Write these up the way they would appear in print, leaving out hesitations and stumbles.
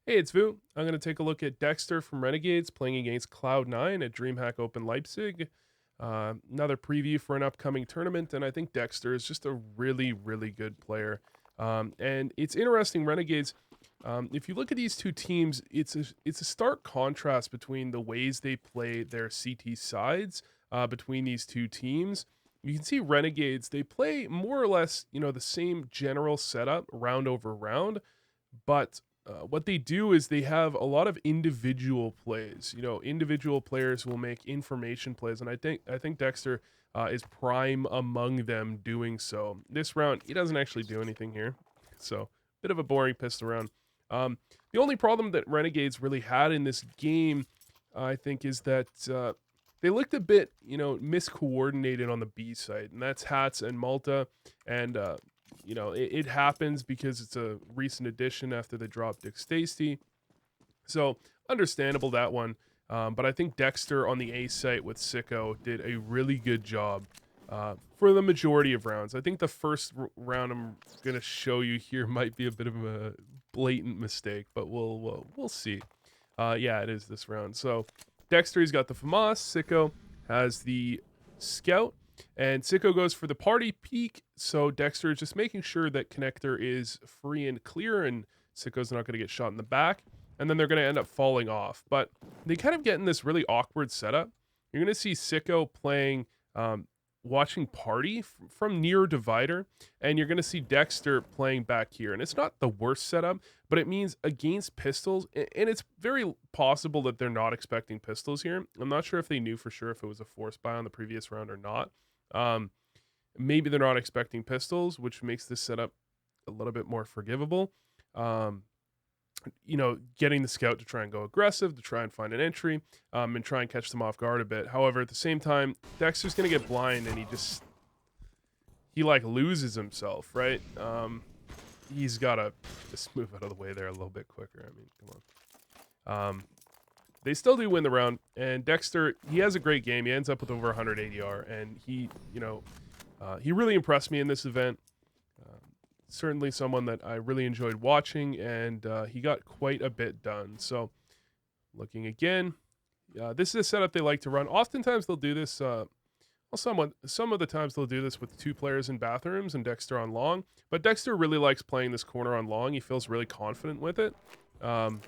Hey, it's Vu. I'm going to take a look at Dexter from Renegades playing against Cloud9 at DreamHack Open Leipzig. Another preview for an upcoming tournament, and I think Dexter is just a really, really good player. And it's interesting, Renegades. If you look at these two teams, it's a stark contrast between the ways they play their CT sides between these two teams. You can see Renegades; they play more or less, the same general setup round over round, but what they do is they have a lot of individual plays. Individual players will make information plays, and I think Dexter is prime among them doing so. This round, he doesn't actually do anything here, so bit of a boring pistol round. The only problem that Renegades really had in this game, I think, is that they looked a bit, miscoordinated on the B side, and that's Hats and Malta, and it happens because it's a recent addition after they dropped Dick Stacy. So understandable that one. But I think Dexter on the A site with Sicko did a really good job for the majority of rounds. I think the first round I'm gonna show you here might be a bit of a blatant mistake, but we'll see. Yeah, it is this round. So Dexter, he's got the FAMAS. Sicko has the Scout. And Sicko goes for the party peak. So Dexter is just making sure that connector is free and clear, and Sicko's not going to get shot in the back. And then they're going to end up falling off. But they kind of get in this really awkward setup. You're going to see Sicko playing, watching party from near divider, and you're going to see Dexter playing back here. And it's not the worst setup, but it means against pistols, and it's very possible that they're not expecting pistols here. I'm not sure if they knew for sure if it was a force buy on the previous round or not. Um, Maybe they're not expecting pistols, which makes this setup a little bit more forgivable. Um, Getting the scout to try and go aggressive, to try and find an entry, and try and catch them off guard a bit. However, at the same time, Dexter's gonna get blind, and he like loses himself, right? He's gotta just move out of the way there a little bit quicker. I mean, come on. They still do win the round, and Dexter, he has a great game. He ends up with over 100 ADR, and he really impressed me in this event. Um, Certainly someone that I really enjoyed watching, and he got quite a bit done. So, looking again, this is a setup they like to run. Oftentimes they'll do this. Some of the times they'll do this with two players in bathrooms and Dexter on long. But Dexter really likes playing this corner on long. He feels really confident with it. Um,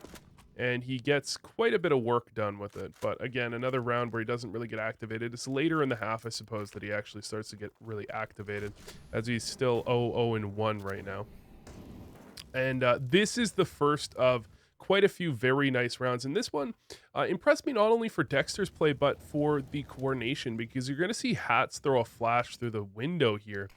and he gets quite a bit of work done with it. But again, another round where he doesn't really get activated. It's later in the half, I suppose, that he actually starts to get really activated, as he's still 0-0-1 right now. And this is the first of quite a few very nice rounds. And this one impressed me not only for Dexter's play, but for the coordination, because you're going to see Hats throw a flash through the window here.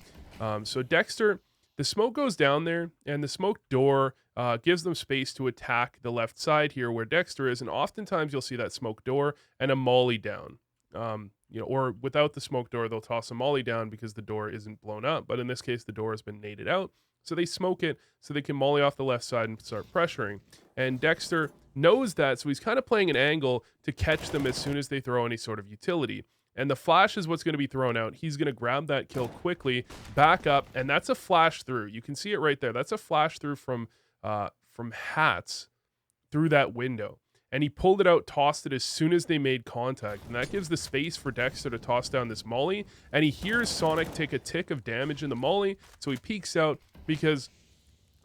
So Dexter, the smoke goes down there, and the smoke door gives them space to attack the left side here where Dexter is. And oftentimes you'll see that smoke door and a molly down. Or without the smoke door, they'll toss a molly down because the door isn't blown up. But in this case, the door has been naded out. So they smoke it so they can molly off the left side and start pressuring. And Dexter knows that, so he's kind of playing an angle to catch them as soon as they throw any sort of utility. And the flash is what's going to be thrown out. He's going to grab that kill quickly, back up, and that's a flash through. You can see it right there. That's a flash through from Hats through that window. And he pulled it out, tossed it as soon as they made contact. And that gives the space for Dexter to toss down this molly. And he hears Sonic take a tick of damage in the molly, so he peeks out because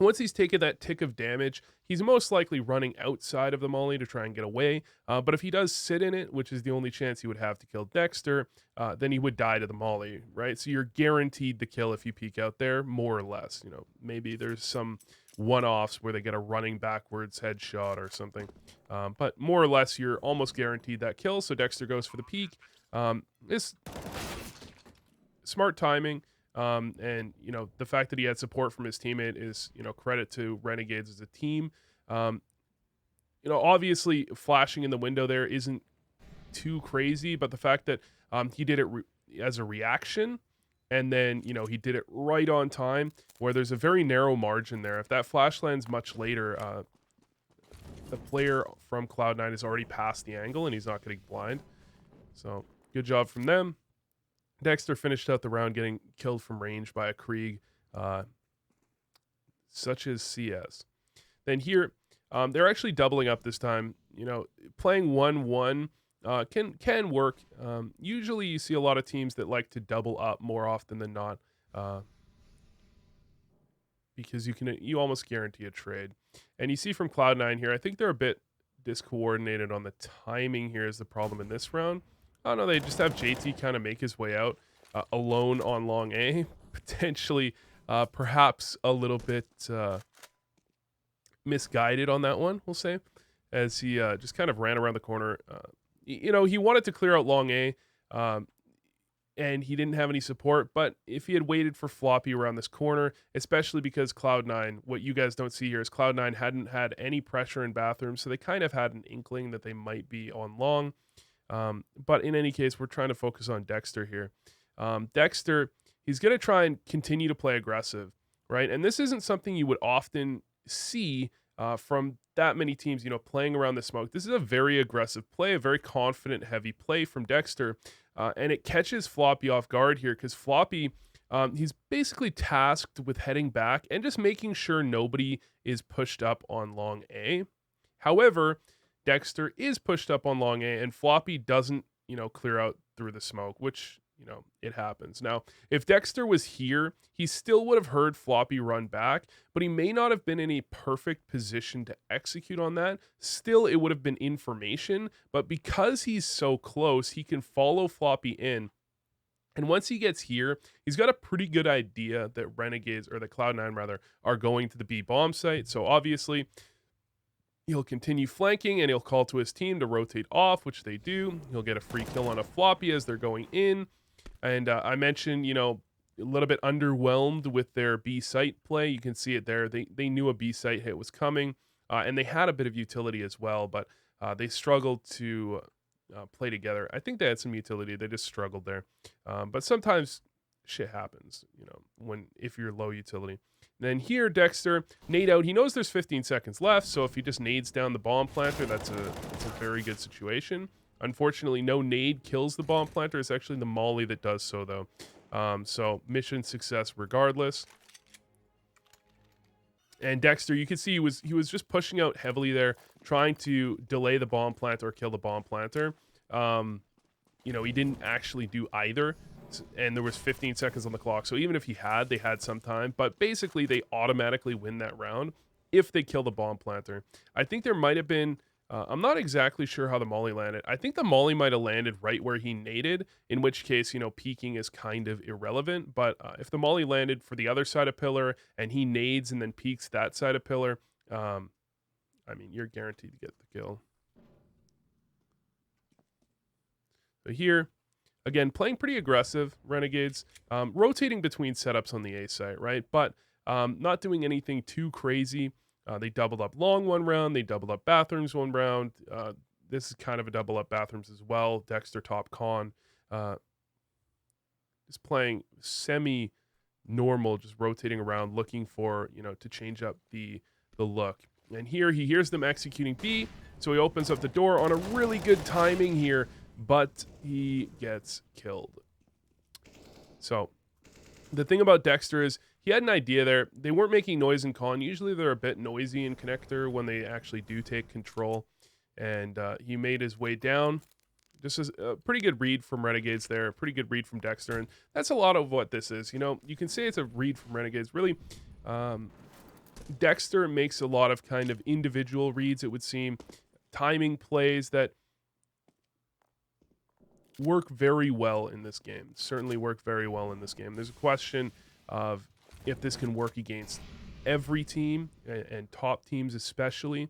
once he's taken that tick of damage, he's most likely running outside of the molly to try and get away. But if he does sit in it, which is the only chance he would have to kill Dexter, then he would die to the molly, right? So you're guaranteed the kill if you peek out there, more or less. Maybe there's some one-offs where they get a running backwards headshot or something. But more or less, you're almost guaranteed that kill. So Dexter goes for the peek. It's smart timing. And the fact that he had support from his teammate is credit to Renegades as a team. Obviously flashing in the window there isn't too crazy, but the fact that he did it as a reaction, and then he did it right on time, where there's a very narrow margin there. If that flash lands much later, the player from Cloud9 is already past the angle and he's not getting blind. So good job from them. Dexter finished out the round getting killed from range by a Krieg, such as CS. Then here, They're actually doubling up this time. You know, playing 1-1 can work. Usually, you see a lot of teams that like to double up more often than not, uh, because you almost guarantee a trade. And you see from Cloud9 here, I think they're a bit discoordinated on the timing. Here is the problem in this round. Oh no, they just have JT kind of make his way out alone on long A, potentially, perhaps a little bit misguided on that one, we'll say, as he just kind of ran around the corner. You know, he wanted to clear out long A, um, and he didn't have any support. But if he had waited for Floppy around this corner, especially because Cloud9, what you guys don't see here is Cloud9 hadn't had any pressure in bathrooms, so they kind of had an inkling that they might be on long. But in any case, we're trying to focus on Dexter here. Dexter, he's going to try and continue to play aggressive, right? And this isn't something you would often see from that many teams, you know, playing around the smoke. This is a very aggressive play, a very confident, heavy play from Dexter. And it catches Floppy off guard here because Floppy, he's basically tasked with heading back and just making sure nobody is pushed up on long A. However, Dexter is pushed up on long A and Floppy doesn't, you know, clear out through the smoke, which, you know, it happens. Now, if Dexter was here, he still would have heard Floppy run back, but he may not have been in a perfect position to execute on that. Still, it would have been information, but because he's so close, he can follow Floppy in. And once he gets here, he's got a pretty good idea that Renegades, or the Cloud9 rather, are going to the B bomb site. So obviously, he'll continue flanking and he'll call to his team to rotate off, which they do. He'll get a free kill on a Floppy as they're going in. And I mentioned, you know, a little bit underwhelmed with their B site play. You can see it there. They knew a B site hit was coming, and they had a bit of utility as well, but they struggled to play together. I think they had some utility. They just struggled there. But sometimes shit happens, you know, if you're low utility. Then here, Dexter, nade out. He knows there's 15 seconds left, so if he just nades down the bomb planter, that's a very good situation. Unfortunately, no nade kills the bomb planter. It's actually the molly that does so, though. So mission success regardless. And Dexter, you can see he was just pushing out heavily there, trying to delay the bomb planter or kill the bomb planter. You know, he didn't actually do either, and there was 15 seconds on the clock. So even if they had some time. But basically, they automatically win that round if they kill the bomb planter. I think there might have been... I'm not exactly sure how the molly landed. I think the molly might have landed right where he naded, in which case, you know, peeking is kind of irrelevant. But if the molly landed for the other side of pillar and he nades and then peeks that side of pillar, I mean, you're guaranteed to get the kill. So here, again, playing pretty aggressive, Renegades, rotating between setups on the A site, right? But not doing anything too crazy. They doubled up long one round. They doubled up bathrooms one round. This is kind of a double up bathrooms as well. Dexter top con. Just playing semi-normal, just rotating around, looking for, you know, to change up the look. And here he hears them executing B, so he opens up the door on a really good timing here, but he gets killed. So the thing about Dexter is, he had an idea there. They weren't making noise in con. Usually they're a bit noisy in connector when they actually do take control. And he made his way down. This is a pretty good read from Renegades there. A pretty good read from Dexter. And that's a lot of what this is. You know, you can say it's a read from Renegades. Really, Dexter makes a lot of kind of individual reads, it would seem. Timing plays that work very well in this game. Certainly work very well in this game. There's a question of if this can work against every team and top teams especially,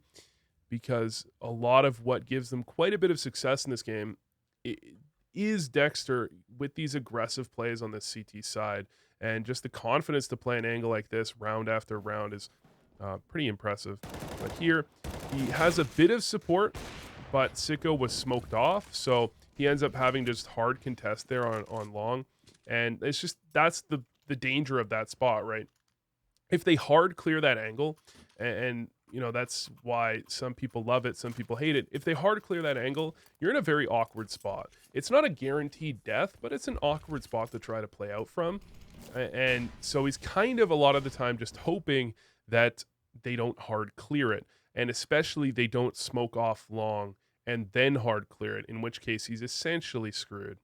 because a lot of what gives them quite a bit of success in this game is Dexter with these aggressive plays on the CT side, and just the confidence to play an angle like this round after round is pretty impressive. But here, he has a bit of support, but Sicko was smoked off, so he ends up having just hard contest there on long, and it's just, that's the danger of that spot, right? If they hard clear that angle, and you know, that's why some people love it, some people hate it. If they hard clear that angle, you're in a very awkward spot. It's not a guaranteed death, but it's an awkward spot to try to play out from. And so he's kind of a lot of the time just hoping that they don't hard clear it. and especially they don't smoke off long and then hard clear it, in which case he's essentially screwed.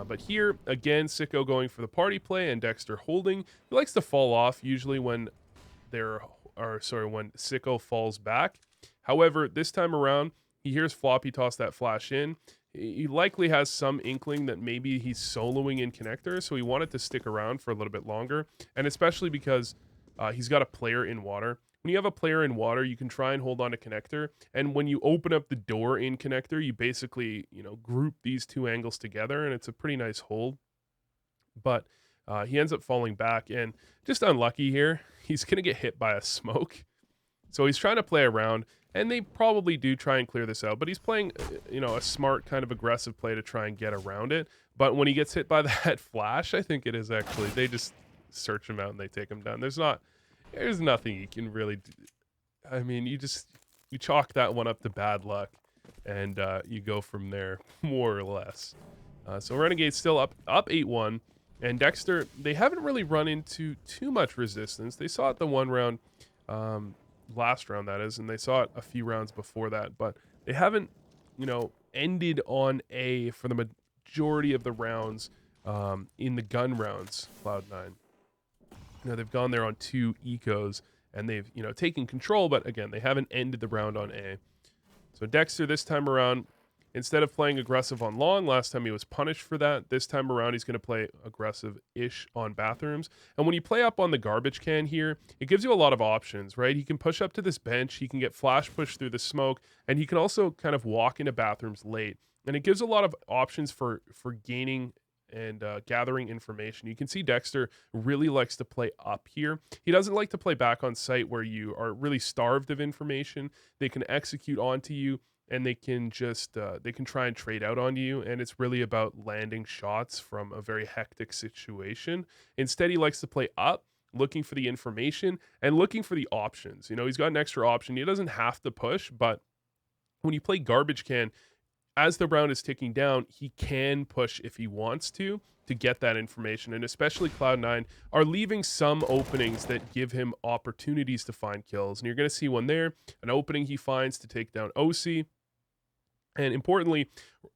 But here, again, Sicko going for the party play and Dexter holding. He likes to fall off usually when when Sicko falls back. However, this time around, he hears Floppy toss that flash in. He likely has some inkling that maybe he's soloing in connector, so he wanted to stick around for a little bit longer, and especially because he's got a player in water. When you have a player in water, you can try and hold on to connector, and when you open up the door in connector, you basically, group these two angles together, and it's a pretty nice hold. But he ends up falling back, and just unlucky here. He's going to get hit by a smoke. So he's trying to play around, and they probably do try and clear this out, but he's playing, a smart kind of aggressive play to try and get around it. But when he gets hit by that flash, I think it is actually, they just search him out and they take him down. There's nothing you can really do. I mean, you chalk that one up to bad luck, and you go from there, more or less. So Renegades still up 8-1, and Dexter, they haven't really run into too much resistance. They saw it the one round, last round that is, and they saw it a few rounds before that, but they haven't, ended on A for the majority of the rounds in the gun rounds, Cloud9. They've gone there on 2 ecos, and they've, taken control, but again, they haven't ended the round on A. So Dexter this time around, instead of playing aggressive on long, last time he was punished for that. This time around, he's going to play aggressive-ish on bathrooms. And when you play up on the garbage can here, it gives you a lot of options, right? He can push up to this bench, he can get flash pushed through the smoke, and he can also kind of walk into bathrooms late. And it gives a lot of options for gaining and gathering information. You can see Dexter really likes to play up here. He doesn't like to play back on site where you are really starved of information. They can execute onto you, and they can just they can try and trade out on you, and it's really about landing shots from a very hectic situation. Instead, he likes to play up, looking for the information and looking for the options. He's got an extra option. He doesn't have to push, but when you play garbage can, as the round is ticking down, he can push if he wants to get that information. And especially Cloud9 are leaving some openings that give him opportunities to find kills. And you're going to see one there, an opening he finds to take down OC. And importantly,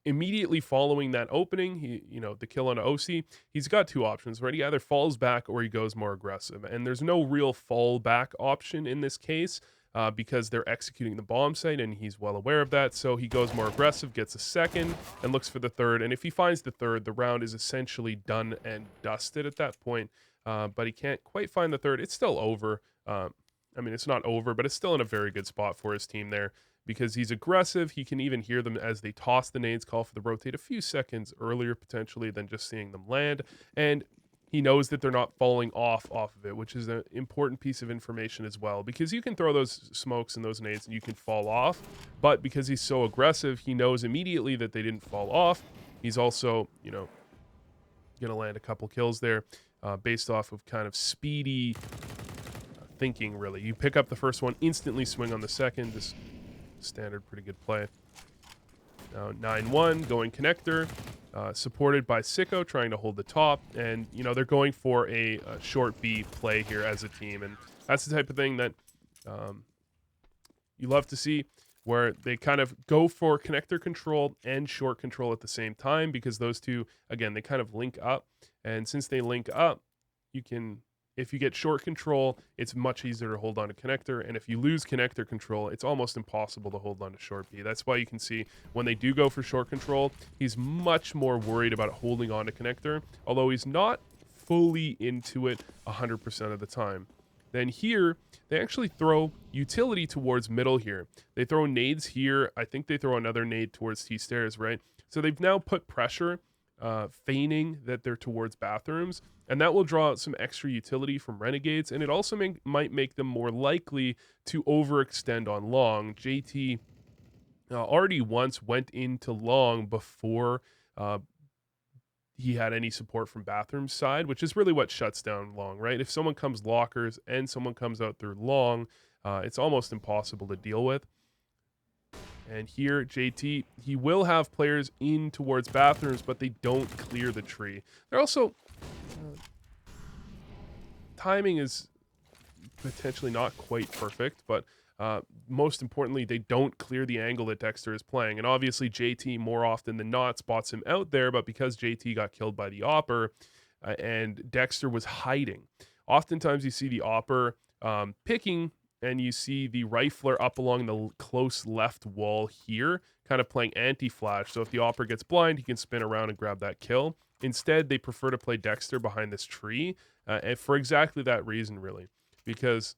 immediately following that opening, the kill on OC, he's got 2 options, right? He either falls back or he goes more aggressive. And there's no real fall back option in this case because they're executing the bomb site, and he's well aware of that. So he goes more aggressive, gets a second, and looks for the third. And if he finds the third, the round is essentially done and dusted at that point. But he can't quite find the third. It's still over. It's not over, but it's still in a very good spot for his team there, because he's aggressive. He can even hear them as they toss the nades, call for the rotate a few seconds earlier potentially than just seeing them land. And he knows that they're not falling off of it, which is an important piece of information as well, because you can throw those smokes and those nades and you can fall off. But because he's so aggressive, he knows immediately that they didn't fall off. He's also, going to land a couple kills there based off of kind of speedy thinking, really. You pick up the first one, instantly swing on the second. Just standard, pretty good play. Now 9-1 going connector, supported by Sicko trying to hold the top, and they're going for a short B play here as a team, and that's the type of thing that you love to see, where they kind of go for connector control and short control at the same time, because those two, again, they kind of link up, and since they link up, if you get short control, it's much easier to hold on to connector. And if you lose connector control, it's almost impossible to hold on to short B. That's why you can see when they do go for short control, he's much more worried about holding on to connector, although he's not fully into it 100% of the time. Then here, they actually throw utility towards middle here. They throw nades here. I think they throw another nade towards T-stairs, right? So they've now put pressure, feigning that they're towards bathrooms, and that will draw out some extra utility from Renegades, and it also might make them more likely to overextend on long. JT already once went into long before he had any support from bathroom side, which is really what shuts down long, right? If someone comes lockers and someone comes out through long, it's almost impossible to deal with. And here, JT, he will have players in towards bathrooms, but they don't clear the tree. They're also... timing is potentially not quite perfect, but most importantly, they don't clear the angle that Dexter is playing. And obviously, JT more often than not spots him out there, but because JT got killed by the Opper and Dexter was hiding, oftentimes you see the Opper picking and you see the rifler up along the close left wall here, kind of playing anti-flash. So if the Opper gets blind, he can spin around and grab that kill. Instead, they prefer to play Dexter behind this tree, and for exactly that reason, really, because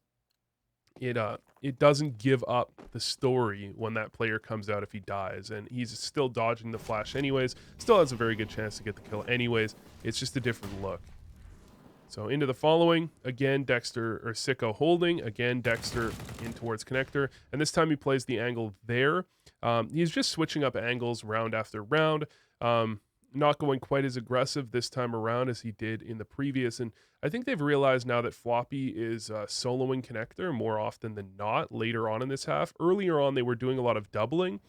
it doesn't give up the story when that player comes out if he dies, and he's still dodging the flash anyways. Still has a very good chance to get the kill anyways. It's just a different look. So into the following, again, Dexter or Sicko holding, again, Dexter in towards connector, and this time he plays the angle there. He's just switching up angles round after round, not going quite as aggressive this time around as he did in the previous, and I think they've realized now that Floppy is soloing connector more often than not later on in this half. Earlier on, they were doing a lot of doubling,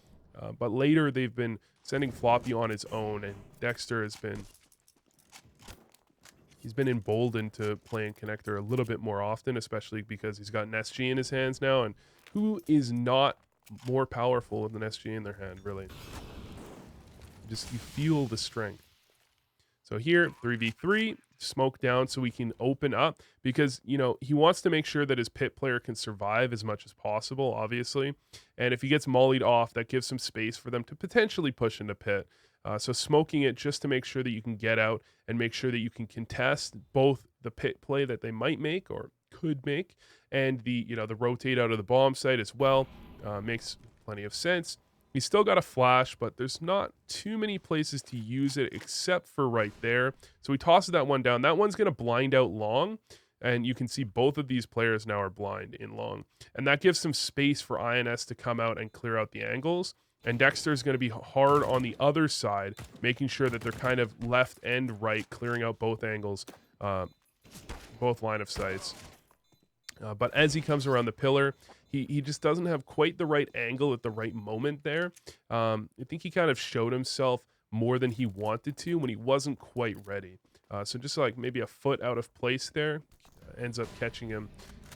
but later they've been sending Floppy on his own, and Dexter has been... He's been emboldened to playing connector a little bit more often, especially because he's got an SG in his hands now, and who is not more powerful with an SG in their hand, really? Just, you feel the strength. So here, 3v3, smoke down so we can open up, because, you know, he wants to make sure that his pit player can survive as much as possible, obviously. And if he gets mollied off, that gives some space for them to potentially push into pit. So smoking it just to make sure that you can get out and make sure that you can contest both the pit play that they might make or could make, and the, you know, the rotate out of the bomb site as well, makes plenty of sense. He's still got a flash, but there's not too many places to use it except for right there. So he tosses that one down. That one's going to blind out long, and you can see both of these players now are blind in long. And that gives some space for INS to come out and clear out the angles. And Dexter is going to be hard on the other side, making sure that they're kind of left and right, clearing out both angles, both line of sights. But as he comes around the pillar, he just doesn't have quite the right angle at the right moment there. I think he kind of showed himself more than he wanted to when he wasn't quite ready. So just like maybe a foot out of place there, ends up catching him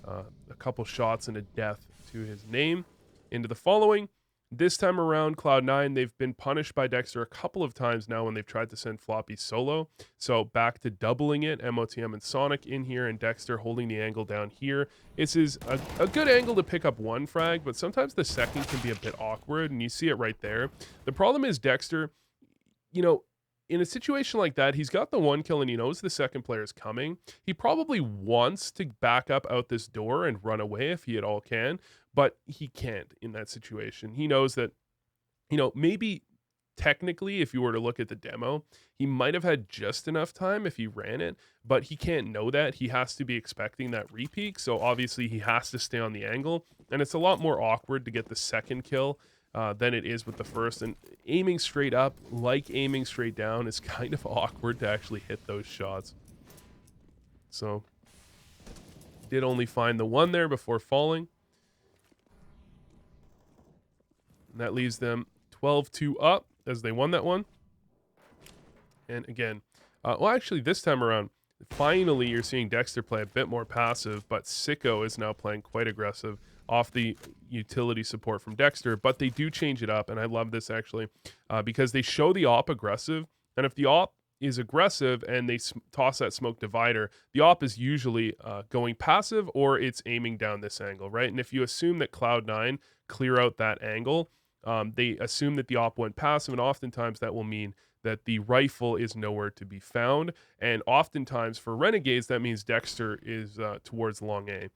a couple shots and a death to his name. Into the following. This time around, Cloud9, they've been punished by Dexter a couple of times now when they've tried to send Floppy solo. So back to doubling it, MOTM and Sonic in here, and Dexter holding the angle down here. This is a good angle to pick up one frag, but sometimes the second can be a bit awkward, and you see it right there. The problem is Dexter, you know, in a situation like that, he's got the one kill and he knows the second player is coming. He probably wants to back up out this door and run away if he at all can, but he can't in that situation. He knows that, you know, maybe technically, if you were to look at the demo, he might have had just enough time if he ran it, but he can't know that. He has to be expecting that repeat, so obviously he has to stay on the angle, and it's a lot more awkward to get the second kill than it is with the first. And aiming straight up, like aiming straight down, is kind of awkward to actually hit those shots. So, did only find the one there before falling. And that leaves them 12-2 up as they won that one. And again, well, actually, this time around, finally you're seeing Dexter play a bit more passive, but Sicko is now playing quite aggressive off the utility support from Dexter, but they do change it up, and I love this actually, because they show the op aggressive, and if the op is aggressive and they toss that smoke divider, the op is usually going passive or it's aiming down this angle, right? And if you assume that Cloud9 clear out that angle, they assume that the op went passive, and oftentimes that will mean that the rifle is nowhere to be found, and oftentimes for Renegades, that means Dexter is towards long A.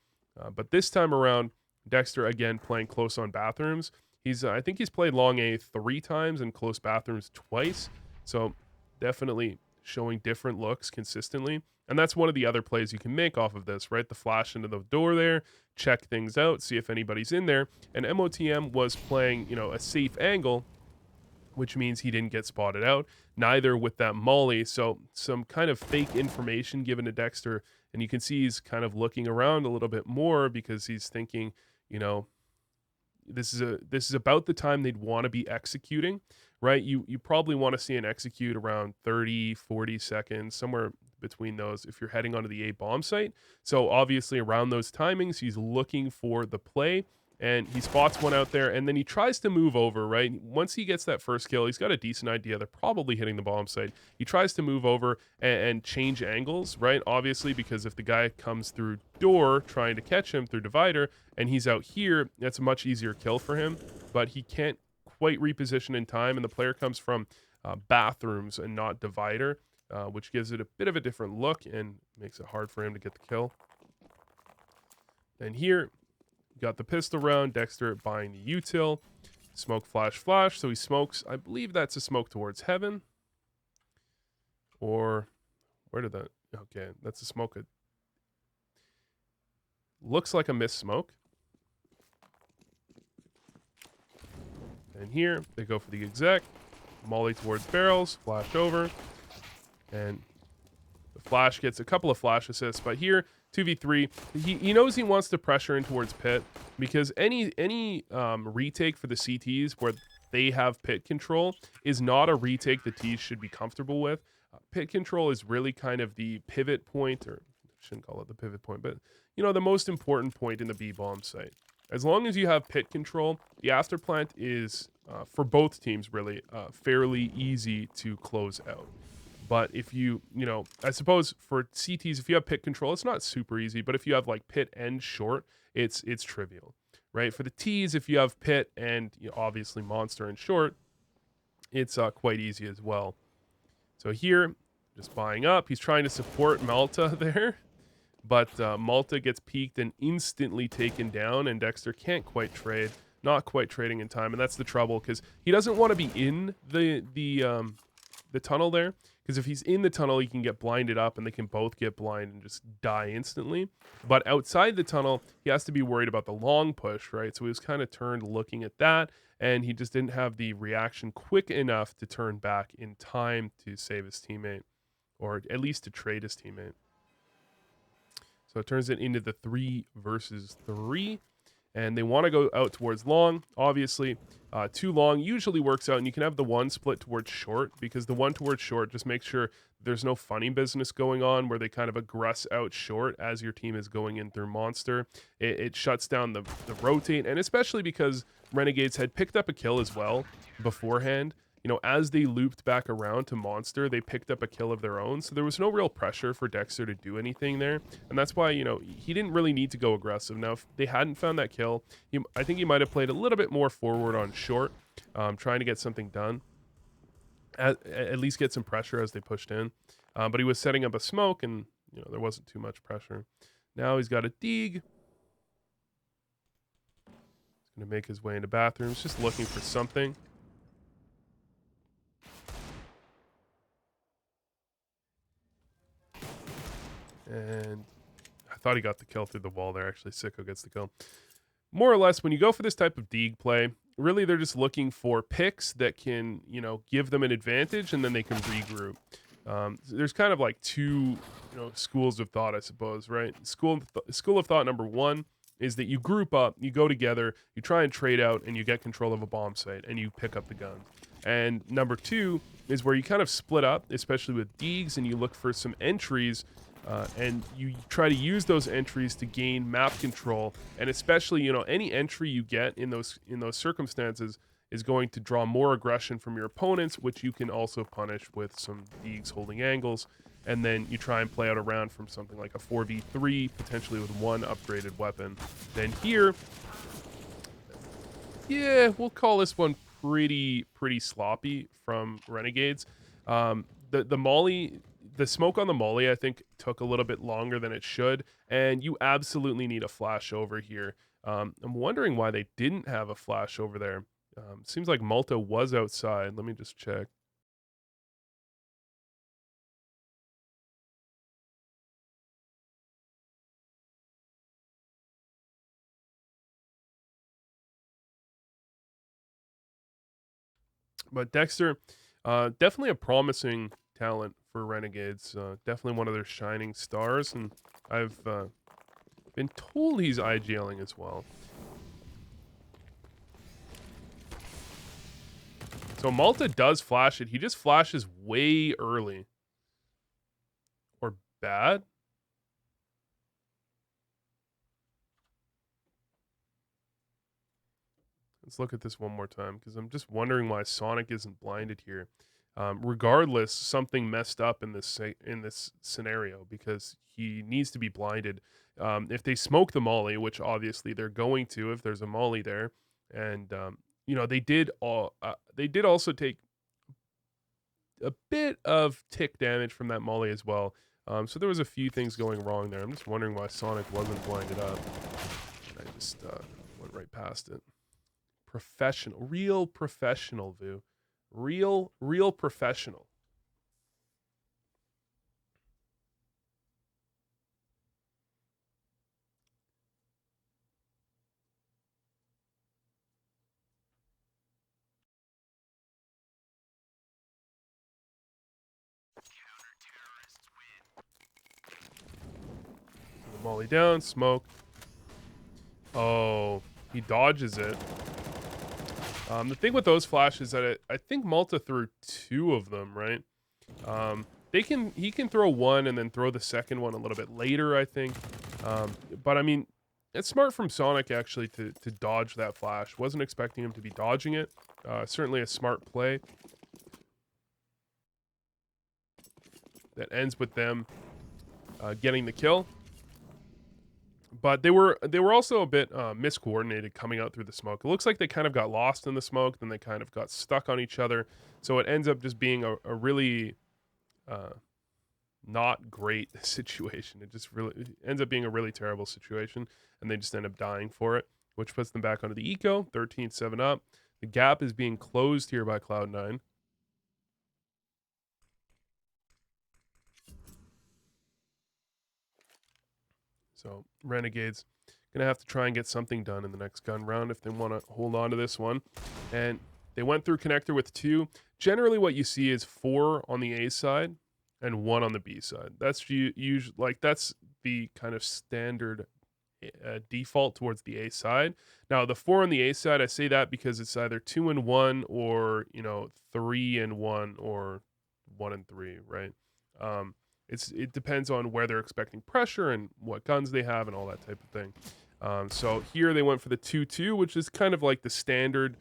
But this time around, Dexter, again, playing close on bathrooms. I think he's played long A 3 times and close bathrooms twice. So definitely showing different looks consistently. And that's one of the other plays you can make off of this, right? The flash into the door there, check things out, see if anybody's in there. And MOTM was playing, you know, a safe angle, which means he didn't get spotted out, neither with that molly. So some kind of fake information given to Dexter. And you can see he's kind of looking around a little bit more because he's thinking, you know, this is about the time they'd want to be executing, right? You probably want to see an execute around 30, 40 seconds, somewhere between those if you're heading onto the A bomb site. So obviously around those timings, he's looking for the play. and he spots one out there, and then he tries to move over, right? Once he gets that first kill, he's got a decent idea. They're probably hitting the bomb site. He tries to move over and change angles, right? Obviously, because if the guy comes through door trying to catch him through divider, and he's out here, that's a much easier kill for him, but he can't quite reposition in time, and the player comes from bathrooms and not divider, which gives it a bit of a different look and makes it hard for him to get the kill. And here, got the pistol round, Dexter buying the util. Smoke, flash, flash. So he smokes. I believe that's a smoke towards heaven. Or, where did that? Okay, that's a smoke. It looks like a missed smoke. And here, they go for the exec. Molly towards barrels, flash over. And the flash gets a couple of flash assists. But here, 2v3, he knows he wants to pressure in towards pit, because any retake for the CTs where they have pit control is not a retake the Ts should be comfortable with. Pit control is really kind of the pivot point, or I shouldn't call it the pivot point, but the most important point in the B bomb site. As long as you have pit control, the after plant is for both teams really fairly easy to close out. But if I suppose for CTs, if you have pit control, it's not super easy. But if you have like pit and short, it's trivial, right? For the Ts, if you have pit and obviously monster and short, it's quite easy as well. So here, just buying up. He's trying to support Malta there, but Malta gets peeked and instantly taken down, and Dexter can't quite trade, not quite trading in time, and that's the trouble, because he doesn't want to be in the tunnel there. Because if he's in the tunnel, he can get blinded up, and they can both get blind and just die instantly. But outside the tunnel, he has to be worried about the long push, right? So he was kind of turned looking at that, and he just didn't have the reaction quick enough to turn back in time to save his teammate, or at least to trade his teammate. So it turns it into the 3 versus 3. And they want to go out towards long. Obviously, 2 long usually works out, and you can have the 1 split towards short, because the 1 towards short just makes sure there's no funny business going on where they kind of aggress out short as your team is going in through monster. It shuts down the rotate, and especially because Renegades had picked up a kill as well beforehand. As they looped back around to monster, they picked up a kill of their own, so there was no real pressure for Dexter to do anything there, and that's why, he didn't really need to go aggressive. Now, if they hadn't found that kill, I think he might have played a little bit more forward on short, trying to get something done, at least get some pressure as they pushed in, but he was setting up a smoke, and, there wasn't too much pressure. Now he's got a dig. He's going to make his way into bathrooms, just looking for something. And I thought he got the kill through the wall there. Actually, Sicko gets the kill. More or less, when you go for this type of Deeg play, really they're just looking for picks that can, give them an advantage, and then they can regroup. There's kind of like 2, schools of thought, I suppose, right? School of thought number 1 is that you group up, you go together, you try and trade out, and you get control of a bomb site, and you pick up the gun. And number 2 is where you kind of split up, especially with Deegs, and you look for some entries, and you try to use those entries to gain map control, and especially any entry you get in those circumstances is going to draw more aggression from your opponents, which you can also punish with some Deegs holding angles, and then you try and play out a round from something like a 4v3, potentially with 1 upgraded weapon. Then here, yeah, we'll call this one pretty sloppy from Renegades. The molly. The smoke on the molly, I think, took a little bit longer than it should, and you absolutely need a flash over here. I'm wondering why they didn't have a flash over there. Seems like Malta was outside. Let me just check. But Dexter, definitely a promising talent for Renegades. Definitely one of their shining stars, and I've been told he's IGLing as well. So Malta does flash it. He just flashes way early. Or bad. Let's look at this one more time because I'm just wondering why Sonic isn't blinded here. Regardless, something messed up in in this scenario because he needs to be blinded. If they smoke the molly, which obviously they're going to if there's a molly there, and they did also take a bit of tick damage from that molly as well. So there was a few things going wrong there. I'm just wondering why Sonic wasn't blinded up. I just went right past it. Professional, real professional, Vu. Real professional. The molly down, smoke. Oh, he dodges it. The thing with those flashes that I think Malta threw 2 of them, right? He can throw one and then throw the second one a little bit later, I think. But I mean, it's smart from Sonic actually to dodge that flash. Wasn't expecting him to be dodging it. Certainly a smart play. That ends with them getting the kill. But they were also a bit miscoordinated coming out through the smoke. It looks like they kind of got lost in the smoke, then they kind of got stuck on each other. So it ends up just being a really not great situation. It just really ends up being a really terrible situation, and they just end up dying for it, which puts them back onto the eco. 13-7 up. The gap is being closed here by Cloud9. So Renegades gonna have to try and get something done in the next gun round if they want to hold on to this one. And they went through connector with 2. Generally, what you see is 4 on the A side and 1 on the B side. That's usually like that's the kind of standard default towards the A side. Now the 4 on the A side, I say that because it's either 2 and 1 or 3 and 1 or 1 and 3, right? It depends on where they're expecting pressure and what guns they have and all that type of thing. So here they went for the 2-2, which is kind of like the standard,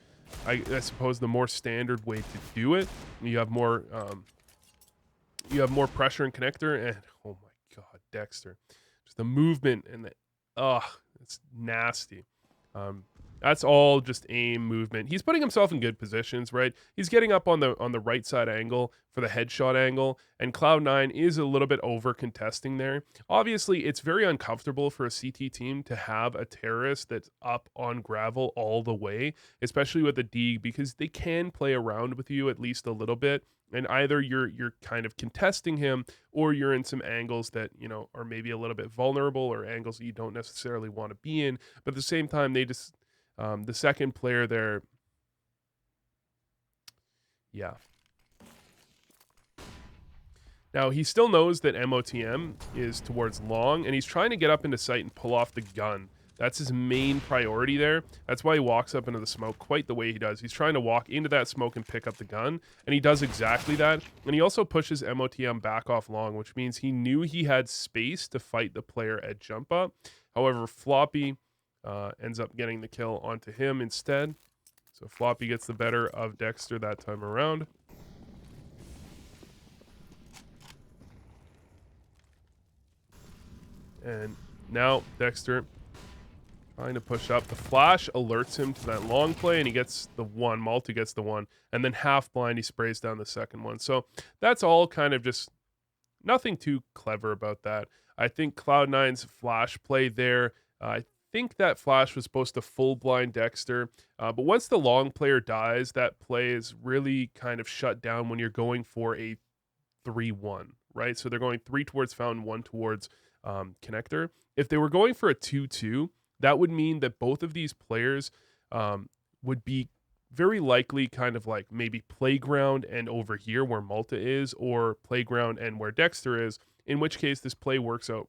I suppose, the more standard way to do it. You have more pressure and connector, and oh my god, Dexter, just the movement and it's nasty. That's all just aim movement. He's putting himself in good positions, right? He's getting up on the right side angle for the headshot angle, and Cloud9 is a little bit over contesting there. Obviously, it's very uncomfortable for a CT team to have a terrorist that's up on gravel all the way, especially with a D, because they can play around with you at least a little bit. And either you're kind of contesting him, or you're in some angles that are maybe a little bit vulnerable, or angles that you don't necessarily want to be in. But at the same time, they just the second player there, yeah. Now he still knows that MOTM is towards long, and he's trying to get up into sight and pull off the gun. That's his main priority there. That's why he walks up into the smoke quite the way he does. He's trying to walk into that smoke and pick up the gun, and he does exactly that. And he also pushes MOTM back off long, which means he knew he had space to fight the player at jump up. However, Floppy ends up getting the kill onto him instead. So Floppy gets the better of Dexter that time around. And now Dexter trying to push up. The flash alerts him to that long play, and he gets the one. Malta gets the one. And then half blind, he sprays down the second one. So that's all kind of just nothing too clever about that. I think Cloud9's flash play there, I think that flash was supposed to full blind Dexter. But once the long player dies, that play is really kind of shut down when you're going for a 3-1, right? So they're going 3 towards fountain, 1 towards connector. If they were going for a 2-2, that would mean that both of these players would be very likely kind of like maybe playground and over here where Malta is, or playground and where Dexter is, in which case this play works out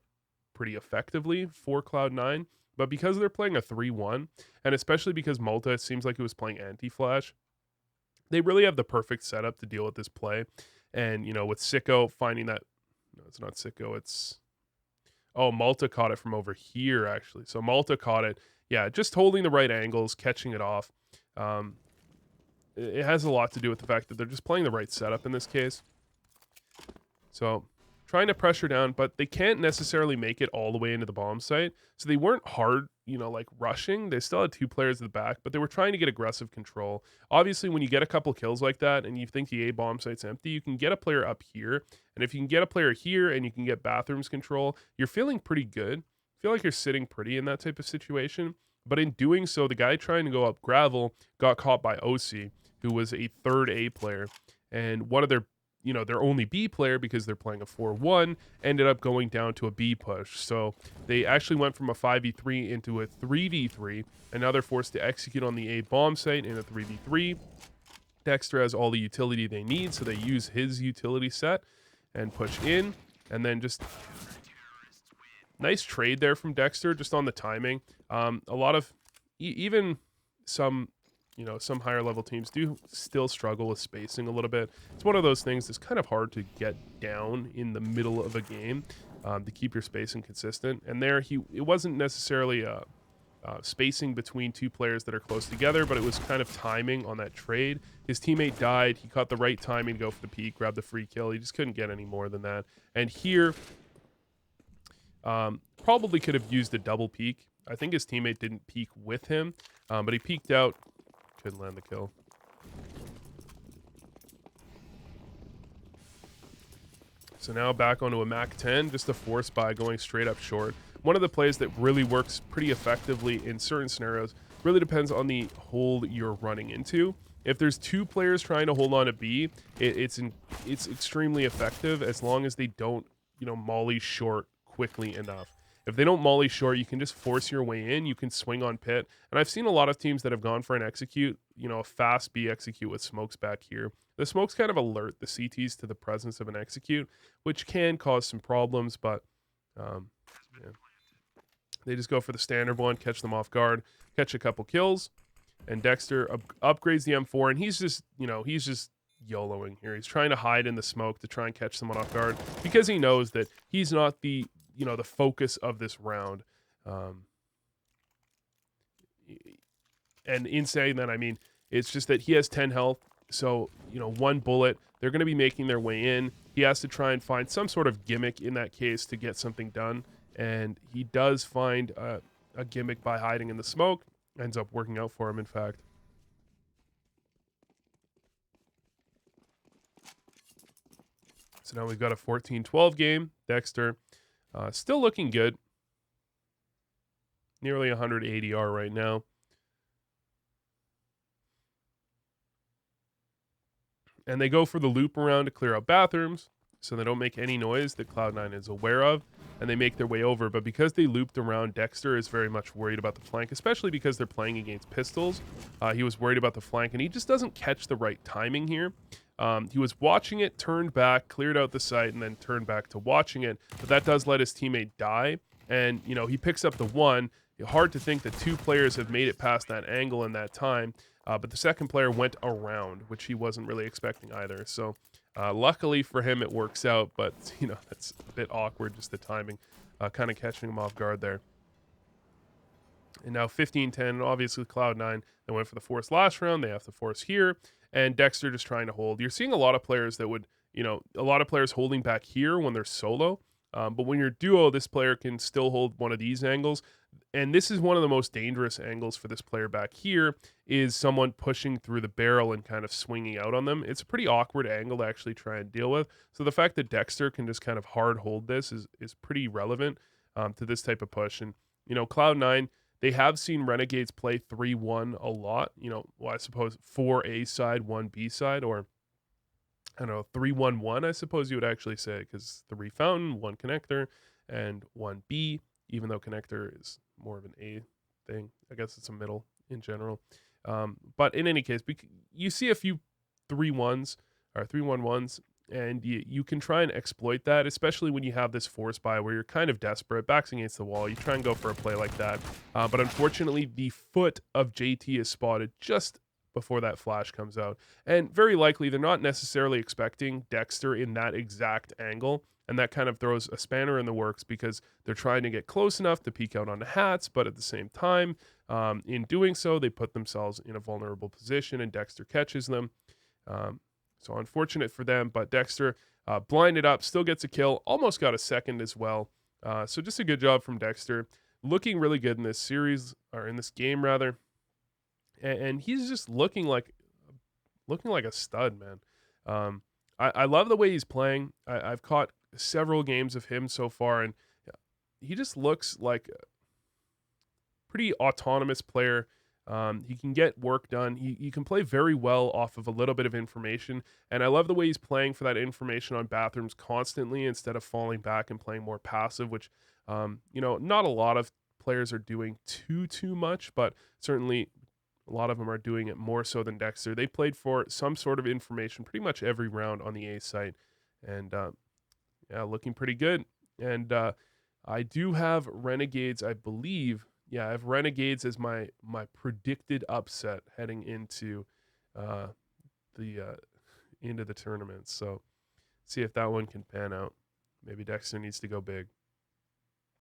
pretty effectively for Cloud9. But because they're playing a 3-1, and especially because Malta seems like it was playing anti-flash, they really have the perfect setup to deal with this play. And, with Sicko finding that, no, it's not Sicko, it's, oh, Malta caught it from over here, actually. So Malta caught it, yeah, just holding the right angles, catching it off. Um, it has a lot to do with the fact that they're just playing the right setup in this case. So trying to pressure down, but they can't necessarily make it all the way into the bomb site. So they weren't hard, like rushing. They still had 2 players at the back, but they were trying to get aggressive control. Obviously, when you get a couple kills like that and you think the A bomb site's empty, you can get a player up here. And if you can get a player here and you can get bathrooms control, you're feeling pretty good. Feel like you're sitting pretty in that type of situation. But in doing so, the guy trying to go up gravel got caught by OC, who was a third A player. And one of their only B player, because they're playing a 4-1, ended up going down to a B push. So they actually went from a 5v3 into a 3v3, and now they're forced to execute on the A bomb site in a 3v3. Dexter has all the utility they need, so they use his utility set and push in, and then just nice trade there from Dexter, just on the timing. A lot of even some some higher level teams do still struggle with spacing a little bit. It's one of those things that's kind of hard to get down in the middle of a game to keep your spacing consistent. And there, it wasn't necessarily spacing between 2 players that are close together, but it was kind of timing on that trade. His teammate died. He caught the right timing to go for the peek, grab the free kill. He just couldn't get any more than that. And here, probably could have used a double peek. I think his teammate didn't peek with him, but he peeked out. Couldn't land the kill. So now back onto a Mac 10, just a force by going straight up short. One of the plays that really works pretty effectively in certain scenarios really depends on the hold you're running into. If there's 2 players trying to hold on to B, it's extremely effective as long as they don't, molly short quickly enough. If they don't molly short, you can just force your way in. You can swing on pit. And I've seen a lot of teams that have gone for an execute, a fast B execute with smokes back here. The smokes kind of alert the CTs to the presence of an execute, which can cause some problems, but yeah. They just go for the standard one, catch them off guard, catch a couple kills, and Dexter upgrades the M4, and he's just YOLOing here. He's trying to hide in the smoke to try and catch someone off guard because he knows that he's not the the focus of this round. And in saying that, I mean, it's just that he has 10 health. So, 1 bullet, they're going to be making their way in. He has to try and find some sort of gimmick in that case to get something done. And he does find a gimmick by hiding in the smoke. Ends up working out for him, in fact. So now we've got a 14-12 game. Dexter still looking good. Nearly 100 ADR right now. And they go for the loop around to clear out bathrooms so they don't make any noise that Cloud9 is aware of, and they make their way over. But because they looped around, Dexter is very much worried about the flank, especially because they're playing against pistols. He was worried about the flank, and he just doesn't catch the right timing here. He was watching it, turned back, cleared out the site, and then turned back to watching it. But that does let his teammate die. And, he picks up the 1. Hard to think that 2 players have made it past that angle in that time. But the second player went around, which he wasn't really expecting either. So luckily for him, it works out. But, that's a bit awkward, just the timing, kind of catching him off guard there. And now 15-10, obviously Cloud9, they went for the force last round. They have to force here. And Dexter just trying to hold. You're seeing a lot of players that would, a lot of players holding back here when they're solo. But when you're duo, this player can still hold one of these angles. And this is one of the most dangerous angles for this player back here, is someone pushing through the barrel and kind of swinging out on them. It's a pretty awkward angle to actually try and deal with. So the fact that Dexter can just kind of hard hold this is pretty relevant to this type of push. And, Cloud9, they have seen Renegades play 3-1 a lot. I suppose 4 A side, 1 B side, or I don't know, 3-1-1, I suppose you would actually say, because 3 fountain, 1 connector, and 1 B, even though connector is more of an A thing. I guess it's a middle in general. But in any case, you see a few 3-1s or 3-1-1s, and you can try and exploit that, especially when you have this force buy where you're kind of desperate, backs against the wall. You try and go for a play like that. But unfortunately, the foot of JT is spotted just before that flash comes out. And very likely, they're not necessarily expecting Dexter in that exact angle. And that kind of throws a spanner in the works because they're trying to get close enough to peek out on the hats, but at the same time, in doing so, they put themselves in a vulnerable position, and Dexter catches them. Um, so unfortunate for them, but Dexter blinded up, still gets a kill, almost got a second as well. So just a good job from Dexter, looking really good in this series or in this game rather, and he's just looking like a stud, man. I love the way he's playing. I've caught several games of him so far, and he just looks like a pretty autonomous player. He can get work done. He can play very well off of a little bit of information, and I love the way he's playing for that information on bathrooms constantly instead of falling back and playing more passive, which not a lot of players are doing too much, but certainly a lot of them are doing it more so than Dexter. They played for some sort of information pretty much every round on the A site, and yeah, looking pretty good. And I do have Renegades, I believe. Yeah, I have Renegades as my predicted upset heading uh, the into the tournament. So see if that one can pan out. Maybe Dexter needs to go big.